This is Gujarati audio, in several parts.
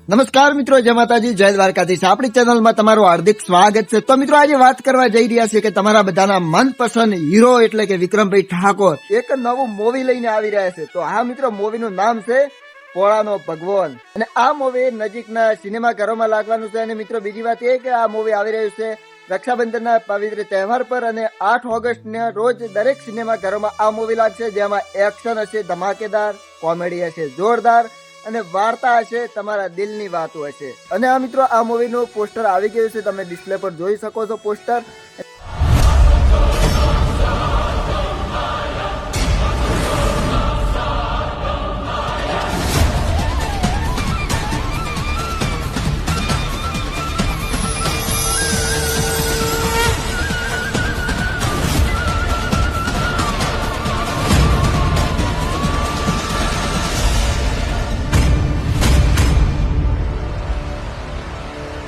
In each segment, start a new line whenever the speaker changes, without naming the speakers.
નમસ્કાર મિત્રો, જય માતાજી, જય દ્વારકાધીશ. આપણી ચેનલમાં તમારું હાર્દિક સ્વાગત છે. તો મિત્રો, આજે વાત કરવા જઈ રહ્યા છે કે તમારા બધાના મનપસંદ હીરો એટલે કે વિક્રમભાઈ ઠાકોર એક નવું મૂવી લઈને આવી રહ્યા છે. તો આ મિત્રો, મૂવીનું નામ છે પોળાનો ભગવાન, અને આ મૂવી નજીકના સિનેમાઘરોમાં લાગવાનું છે. અને મિત્રો, બીજી વાત એ કે આ મૂવી આવી રહ્યું છે રક્ષાબંધનના પવિત્ર તહેવાર પર, અને 8 ઓગસ્ટના રોજ દરેક સિનેમાઘરોમાં આ મૂવી લાગશે, જેમાં એક્શન હશે ધમાકેદાર, કોમેડી હશે જોરદાર, અને વાર્તા હશે તમારા દિલની વાતો હશે. અને આ મિત્રો, આ મૂવીનું પોસ્ટર આવી ગયું છે, તમે ડિસ્પ્લે પર જોઈ શકો છો પોસ્ટર.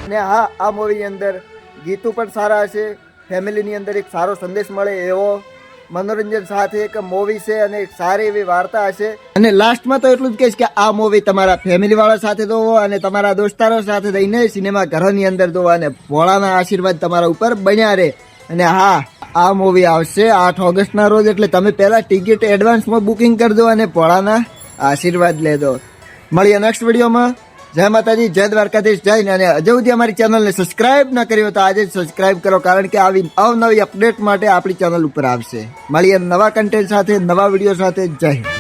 અને હા, આ મૂવીની અંદર ગીતો પણ સારા હશે, ફેમિલીની અંદર એક સારો સંદેશ મળે એવો મનોરંજન સાથે એક મૂવી છે, અને એક સારી એવી વાર્તા હશે. અને લાસ્ટમાં તો એટલું જ કહીશ કે આ મૂવી તમારા ફેમિલી વાળા સાથે જોવો, અને તમારા દોસ્તારો સાથે રહીને સિનેમા ઘરોની અંદર જોવો, અને ભોળાના આશીર્વાદ તમારા ઉપર બન્યા રહે. અને હા, આ મૂવી આવશે 8 ઓગસ્ટના રોજ, એટલે તમે પહેલા ટિકિટ એડવાન્સમાં બુકિંગ કરજો અને ભોળાના આશીર્વાદ લેજો. મળીએ નેક્સ્ટ વિડીયોમાં. જય માતાજી, જય દ્વારકાધીશ, જય. અને હજુ સુધી અમારી ચેનલને સબસ્ક્રાઇબ ન કરી હોય તો આજે જ સબસ્ક્રાઇબ કરો, કારણ કે આવી અવનવી અપડેટ માટે આપણી ચેનલ ઉપર આવશે. મળીએ નવા કન્ટેન્ટ સાથે, નવા વિડીયો સાથે. જય હિન્દ.